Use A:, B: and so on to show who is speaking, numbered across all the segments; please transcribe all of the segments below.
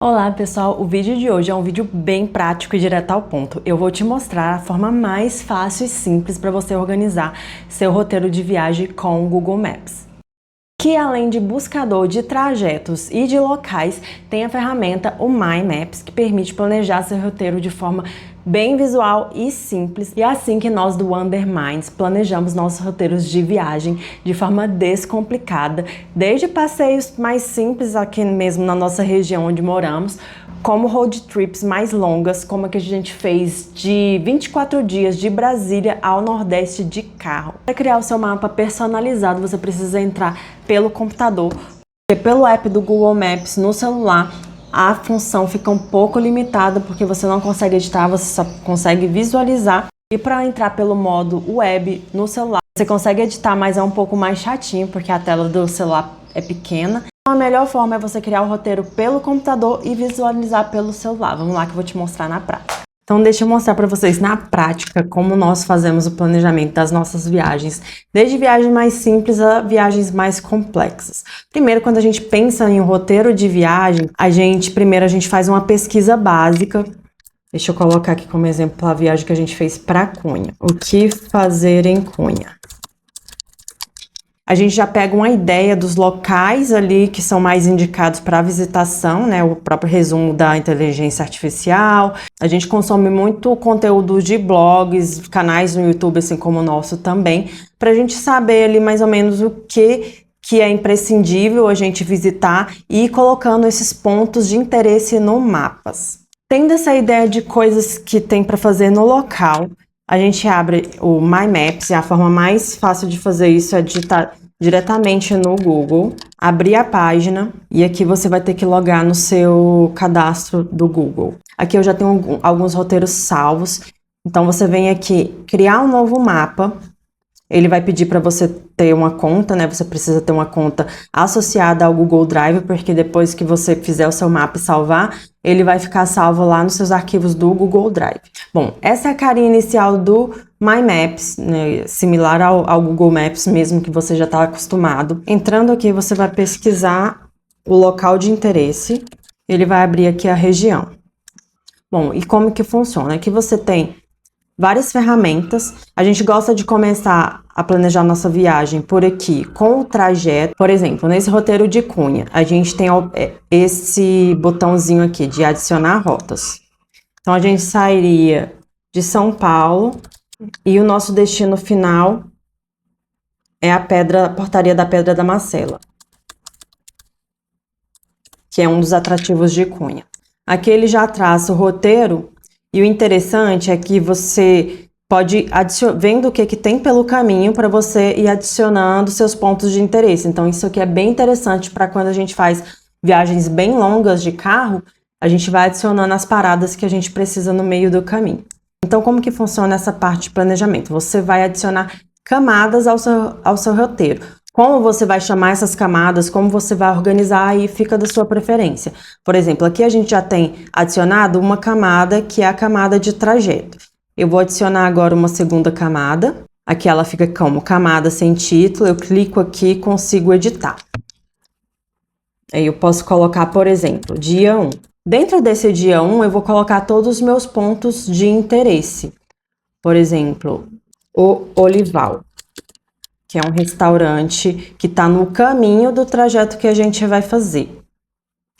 A: Olá pessoal, o vídeo de hoje é um vídeo bem prático e direto ao ponto. Eu vou te mostrar a forma mais fácil e simples para você organizar seu roteiro de viagem com o Google Maps. Que além de buscador de trajetos e de locais, tem a ferramenta o My Maps, que permite planejar seu roteiro de forma bem visual e simples. E é assim que nós do Wonder Minds planejamos nossos roteiros de viagem de forma descomplicada, desde passeios mais simples aqui mesmo na nossa região onde moramos, como road trips mais longas, como a que a gente fez de 24 dias de Brasília ao Nordeste de carro. Para criar o seu mapa personalizado, você precisa entrar pelo computador, porque pelo app do Google Maps no celular, a função fica um pouco limitada, porque você não consegue editar, você só consegue visualizar. E para entrar pelo modo web no celular, você consegue editar, mas é um pouco mais chatinho, porque a tela do celular é pequena. A melhor forma é você criar o roteiro pelo computador e visualizar pelo celular. Vamos lá que eu vou te mostrar na prática. Então deixa eu mostrar para vocês na prática como nós fazemos o planejamento das nossas viagens, desde viagens mais simples a viagens mais complexas. Primeiro, quando a gente pensa em um roteiro de viagem, primeiro a gente faz uma pesquisa básica. Deixa eu colocar aqui como exemplo a viagem que a gente fez para Cunha. O que fazer em Cunha? A gente já pega uma ideia dos locais ali que são mais indicados para visitação, né? O próprio resumo da inteligência artificial. A gente consome muito conteúdo de blogs, canais no YouTube, assim como o nosso também, para a gente saber ali mais ou menos o que é imprescindível a gente visitar e ir colocando esses pontos de interesse no mapas. Tendo essa ideia de coisas que tem para fazer no local, a gente abre o My Maps, e a forma mais fácil de fazer isso é digitar diretamente no Google, abrir a página, e aqui você vai ter que logar no seu cadastro do Google. Aqui eu já tenho alguns roteiros salvos, então você vem aqui, criar um novo mapa. Ele vai pedir para você ter uma conta, né? Você precisa ter uma conta associada ao Google Drive, porque depois que você fizer o seu mapa e salvar, ele vai ficar salvo lá nos seus arquivos do Google Drive. Bom, essa é a carinha inicial do My Maps, né? Similar ao Google Maps mesmo, que você já está acostumado. Entrando aqui, você vai pesquisar o local de interesse. Ele vai abrir aqui a região. Bom, e como que funciona? Aqui você tem várias ferramentas. A gente gosta de começar a planejar nossa viagem por aqui, com o trajeto. Por exemplo, nesse roteiro de Cunha, a gente tem esse botãozinho aqui de adicionar rotas. Então, a gente sairia de São Paulo e o nosso destino final é a Portaria da Pedra da Macela, que é um dos atrativos de Cunha. Aqui ele já traça o roteiro. E o interessante é que você pode vendo o que tem pelo caminho para você ir adicionando seus pontos de interesse. Então, isso aqui é bem interessante para quando a gente faz viagens bem longas de carro, a gente vai adicionando as paradas que a gente precisa no meio do caminho. Então, como que funciona essa parte de planejamento? Você vai adicionar camadas ao seu roteiro. Como você vai chamar essas camadas, como você vai organizar, aí fica da sua preferência. Por exemplo, aqui a gente já tem adicionado uma camada, que é a camada de trajeto. Eu vou adicionar agora uma segunda camada. Aqui ela fica como camada sem título. Eu clico aqui e consigo editar. Aí eu posso colocar, por exemplo, dia 1. Dentro desse dia 1, eu vou colocar todos os meus pontos de interesse. Por exemplo, o Olival, que é um restaurante que está no caminho do trajeto que a gente vai fazer.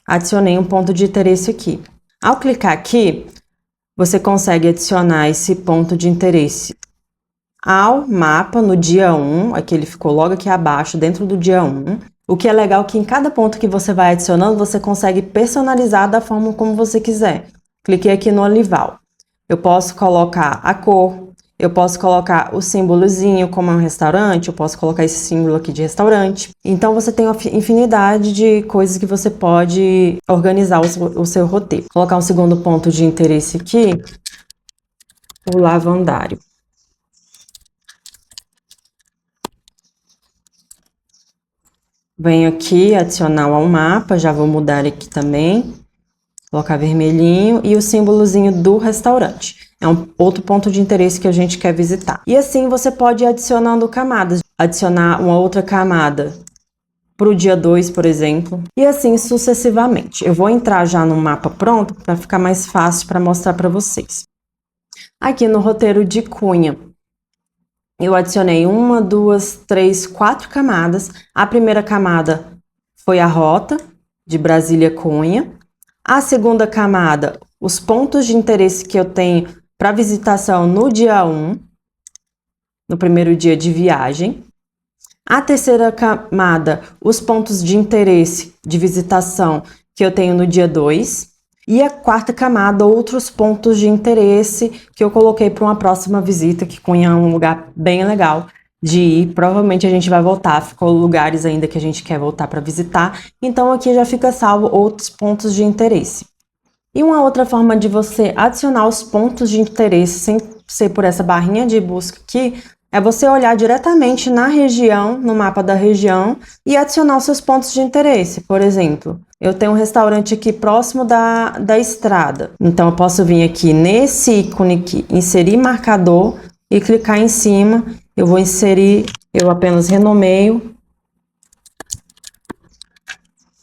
A: Adicionei um ponto de interesse aqui. Ao clicar aqui, você consegue adicionar esse ponto de interesse ao mapa no dia 1, aqui ele ficou logo aqui abaixo, dentro do dia 1. O que é legal é que em cada ponto que você vai adicionando, você consegue personalizar da forma como você quiser. Cliquei aqui no Olival. Eu posso colocar a cor, eu posso colocar o símbolozinho, como é um restaurante, eu posso colocar esse símbolo aqui de restaurante. Então, você tem uma infinidade de coisas que você pode organizar o seu roteiro. Vou colocar um segundo ponto de interesse aqui, o lavandário. Venho aqui, adicionar ao mapa, já vou mudar aqui também. Colocar vermelhinho e o símbolozinho do restaurante. É um outro ponto de interesse que a gente quer visitar. E assim você pode ir adicionando camadas. Adicionar uma outra camada para o dia 2, por exemplo, e assim sucessivamente. Eu vou entrar já no mapa pronto para ficar mais fácil para mostrar para vocês. Aqui no roteiro de Cunha, eu adicionei 1, 2, 3, 4 camadas. A primeira camada foi a rota de Brasília Cunha. A segunda camada, os pontos de interesse que eu tenho para visitação no dia 1, no primeiro dia de viagem. A terceira camada, os pontos de interesse de visitação que eu tenho no dia 2. E a quarta camada, outros pontos de interesse que eu coloquei para uma próxima visita, que Cunha é um lugar bem legal de ir. Provavelmente a gente vai voltar, ficou lugares ainda que a gente quer voltar para visitar. Então aqui já fica salvo outros pontos de interesse. E uma outra forma de você adicionar os pontos de interesse sem ser por essa barrinha de busca aqui, é você olhar diretamente na região, no mapa da região, e adicionar os seus pontos de interesse. Por exemplo, eu tenho um restaurante aqui próximo da estrada. Então, eu posso vir aqui nesse ícone aqui, inserir marcador e clicar em cima. Eu vou inserir, eu apenas renomeio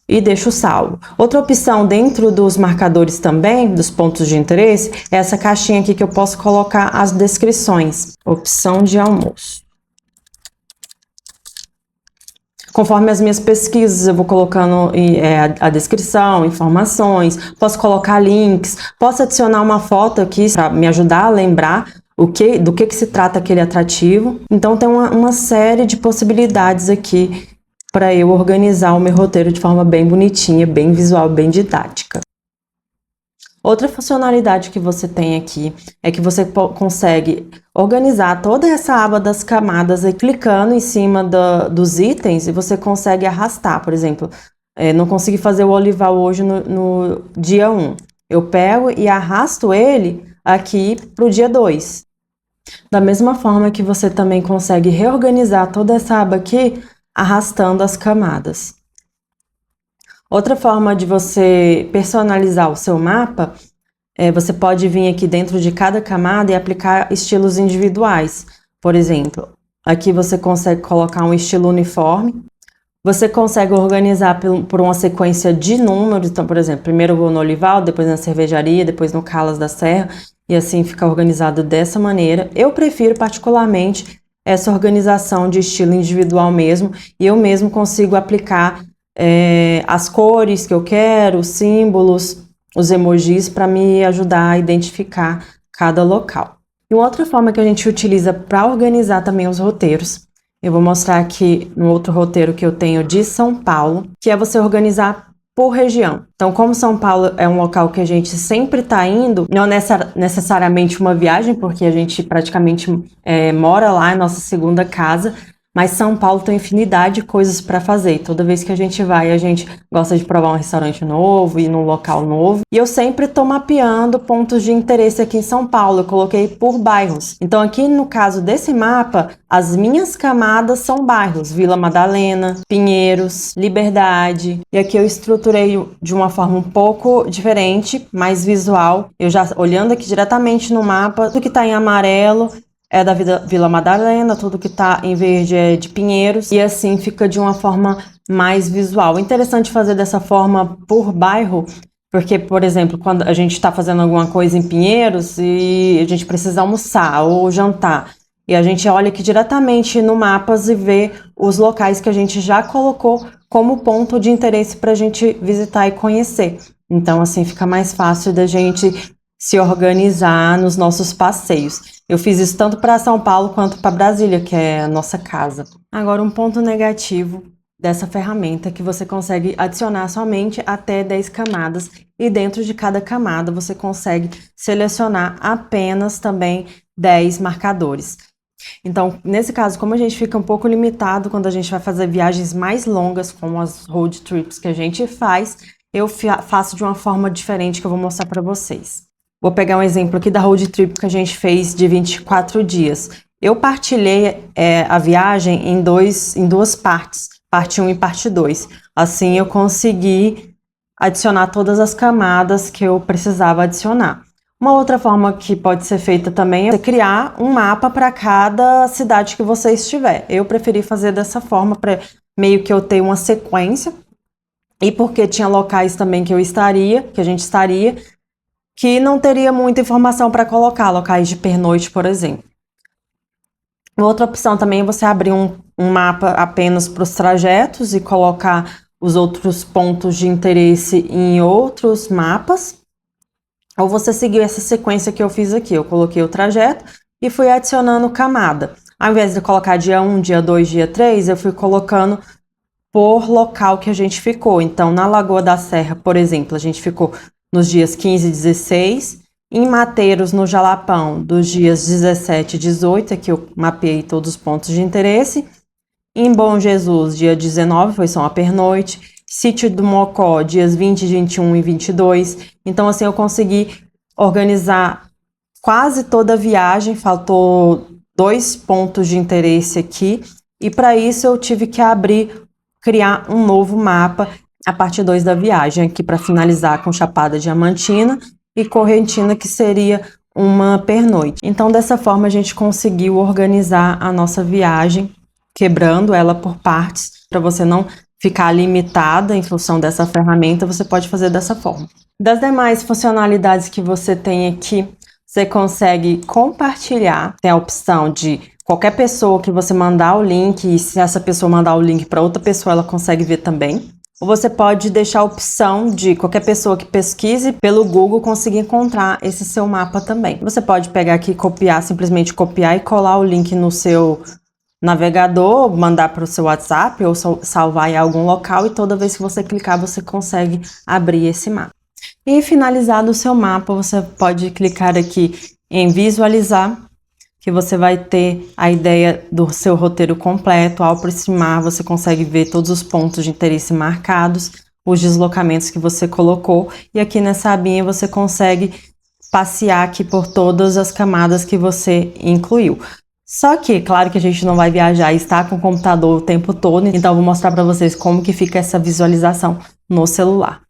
A: e deixo salvo. Outra opção dentro dos marcadores também, dos pontos de interesse, é essa caixinha aqui que eu posso colocar as descrições. Opção de almoço. Conforme as minhas pesquisas, eu vou colocando a descrição, informações, posso colocar links, posso adicionar uma foto aqui para me ajudar a lembrar do que se trata aquele atrativo. Então tem uma série de possibilidades aqui para eu organizar o meu roteiro de forma bem bonitinha, bem visual, bem didática. Outra funcionalidade que você tem aqui é que você consegue organizar toda essa aba das camadas aí, clicando em cima dos itens, e você consegue arrastar. Por exemplo, não consegui fazer o olival hoje no dia 1. Eu pego e arrasto ele aqui para o dia 2. Da mesma forma que você também consegue reorganizar toda essa aba aqui, arrastando as camadas. Outra forma de você personalizar o seu mapa, você pode vir aqui dentro de cada camada e aplicar estilos individuais. Por exemplo, aqui você consegue colocar um estilo uniforme. Você consegue organizar por uma sequência de números. Então, por exemplo, primeiro eu vou no Olival, depois na cervejaria, depois no Calas da Serra, e assim fica organizado dessa maneira. Eu prefiro particularmente essa organização de estilo individual mesmo, e eu mesmo consigo aplicar as cores que eu quero, os símbolos, os emojis para me ajudar a identificar cada local. E uma outra forma que a gente utiliza para organizar também os roteiros, eu vou mostrar aqui no outro roteiro que eu tenho de São Paulo, que é você organizar por região. Então, como São Paulo é um local que a gente sempre está indo, não necessariamente uma viagem, porque a gente praticamente mora lá, é nossa segunda casa, mas São Paulo tem infinidade de coisas para fazer. Toda vez que a gente vai, a gente gosta de provar um restaurante novo, ir num local novo. E eu sempre estou mapeando pontos de interesse aqui em São Paulo. Eu coloquei por bairros. Então aqui no caso desse mapa, as minhas camadas são bairros. Vila Madalena, Pinheiros, Liberdade. E aqui eu estruturei de uma forma um pouco diferente, mais visual. Eu já olhando aqui diretamente no mapa, tudo que está em amarelo é da Vila Madalena, tudo que tá em verde é de Pinheiros, e assim fica de uma forma mais visual. É interessante fazer dessa forma por bairro, porque, por exemplo, quando a gente está fazendo alguma coisa em Pinheiros e a gente precisa almoçar ou jantar, e a gente olha aqui diretamente no Mapas e vê os locais que a gente já colocou como ponto de interesse para a gente visitar e conhecer. Então, assim, fica mais fácil da gente se organizar nos nossos passeios. Eu fiz isso tanto para São Paulo quanto para Brasília, que é a nossa casa. Agora, um ponto negativo dessa ferramenta é que você consegue adicionar somente até 10 camadas, e dentro de cada camada você consegue selecionar apenas também 10 marcadores. Então, nesse caso, como a gente fica um pouco limitado quando a gente vai fazer viagens mais longas, como as road trips que a gente faz, eu faço de uma forma diferente que eu vou mostrar para vocês. Vou pegar um exemplo aqui da road trip que a gente fez de 24 dias. Eu partilhei a viagem em duas partes, parte 1 e parte 2. Assim eu consegui adicionar todas as camadas que eu precisava adicionar. Uma outra forma que pode ser feita também é criar um mapa para cada cidade que você estiver. Eu preferi fazer dessa forma para meio que eu ter uma sequência, e porque tinha locais também que a gente estaria, que não teria muita informação para colocar, locais de pernoite, por exemplo. Outra opção também é você abrir um mapa apenas para os trajetos e colocar os outros pontos de interesse em outros mapas. Ou você seguiu essa sequência que eu fiz aqui. Eu coloquei o trajeto e fui adicionando camada. Ao invés de colocar dia 1, dia 2, dia 3, eu fui colocando por local que a gente ficou. Então, na Lagoa da Serra, por exemplo, a gente ficou nos dias 15 e 16. Em Mateiros, no Jalapão, dos dias 17 e 18, aqui eu mapeei todos os pontos de interesse. Em Bom Jesus, dia 19, foi só uma pernoite. Sítio do Mocó, dias 20, 21 e 22. Então, assim, eu consegui organizar quase toda a viagem. Faltou 2 pontos de interesse aqui. E para isso eu tive que criar um novo mapa, a parte 2 da viagem, aqui para finalizar com Chapada Diamantina e Correntina, que seria uma pernoite. Então, dessa forma, a gente conseguiu organizar a nossa viagem, quebrando ela por partes, para você não ficar limitada em função dessa ferramenta, você pode fazer dessa forma. Das demais funcionalidades que você tem aqui, você consegue compartilhar, tem a opção de qualquer pessoa que você mandar o link, e se essa pessoa mandar o link para outra pessoa, ela consegue ver também. Ou você pode deixar a opção de qualquer pessoa que pesquise pelo Google conseguir encontrar esse seu mapa também. Você pode pegar aqui e copiar, simplesmente copiar e colar o link no seu navegador, mandar para o seu WhatsApp ou salvar em algum local, e toda vez que você clicar, você consegue abrir esse mapa. E finalizado o seu mapa, você pode clicar aqui em visualizar, que você vai ter a ideia do seu roteiro completo. Ao aproximar, você consegue ver todos os pontos de interesse marcados, os deslocamentos que você colocou, e aqui nessa abinha você consegue passear aqui por todas as camadas que você incluiu. Só que, claro que a gente não vai viajar e estar com o computador o tempo todo, então eu vou mostrar para vocês como que fica essa visualização no celular.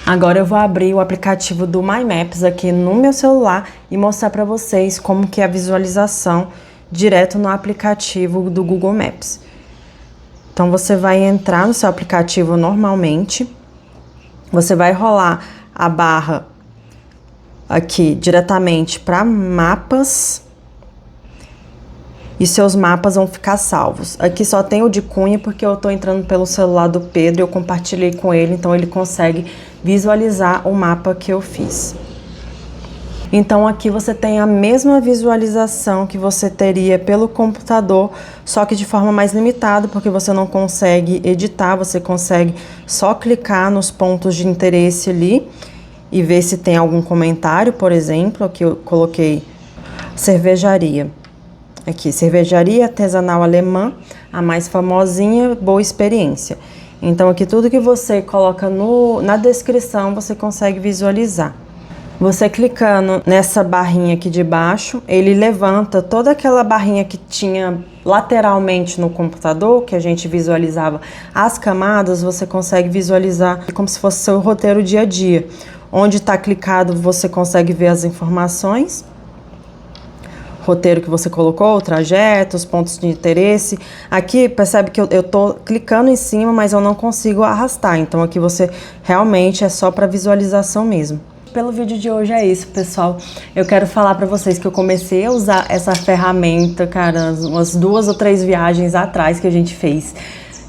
A: Agora eu vou abrir o aplicativo do My Maps aqui no meu celular e mostrar para vocês como que é a visualização direto no aplicativo do Google Maps. Então você vai entrar no seu aplicativo normalmente, você vai rolar a barra aqui diretamente para mapas e seus mapas vão ficar salvos. Aqui só tem o de Cunha porque eu estou entrando pelo celular do Pedro, eu compartilhei com ele, então ele consegue visualizar o mapa que eu fiz. Então aqui você tem a mesma visualização que você teria pelo computador, só que de forma mais limitada, porque você não consegue editar, você consegue só clicar nos pontos de interesse ali e ver se tem algum comentário, por exemplo. Aqui eu coloquei cervejaria. Aqui, cervejaria artesanal alemã, a mais famosinha, boa experiência. Então aqui tudo que você coloca na descrição você consegue visualizar. Você clicando nessa barrinha aqui de baixo, ele levanta toda aquela barrinha que tinha lateralmente no computador, que a gente visualizava as camadas, você consegue visualizar como se fosse seu roteiro dia a dia. Onde está clicado você consegue ver as informações, roteiro que você colocou, o trajeto, os pontos de interesse. Aqui percebe que eu tô clicando em cima, mas eu não consigo arrastar. Então aqui você realmente é só para visualização mesmo. Pelo vídeo de hoje é isso, pessoal. Eu quero falar para vocês que eu comecei a usar essa ferramenta, cara, umas 2 ou 3 viagens atrás que a gente fez.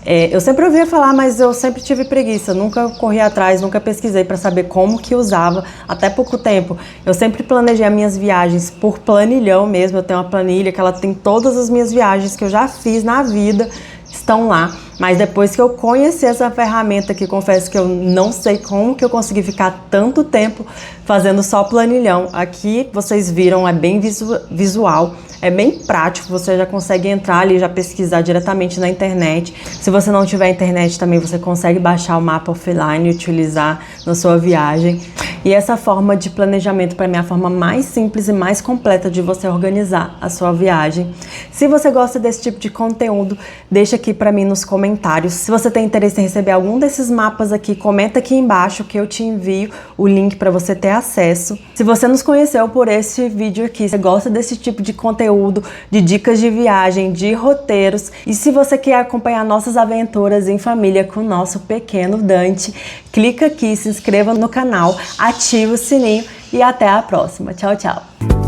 A: Eu sempre ouvia falar, mas eu sempre tive preguiça, nunca corri atrás, nunca pesquisei para saber como que usava, até pouco tempo. Eu sempre planejei as minhas viagens por planilhão mesmo, eu tenho uma planilha que ela tem todas as minhas viagens que eu já fiz na vida, estão lá. Mas depois que eu conheci essa ferramenta, que confesso que eu não sei como que eu consegui ficar tanto tempo fazendo só planilhão. Aqui vocês viram, é bem visual, é bem prático, você já consegue entrar ali, já pesquisar diretamente na internet. Se você não tiver internet também, você consegue baixar o mapa offline e utilizar na sua viagem. E essa forma de planejamento para mim é a forma mais simples e mais completa de você organizar a sua viagem. Se você gosta desse tipo de conteúdo, deixa aqui para mim nos comentários. Se você tem interesse em receber algum desses mapas aqui, comenta aqui embaixo que eu te envio o link para você ter acesso. Se você nos conheceu por esse vídeo aqui, você gosta desse tipo de conteúdo, de dicas de viagem, de roteiros, e se você quer acompanhar nossas aventuras em família com o nosso pequeno Dante, clica aqui, se inscreva no canal, ativa o sininho e até a próxima. Tchau, tchau!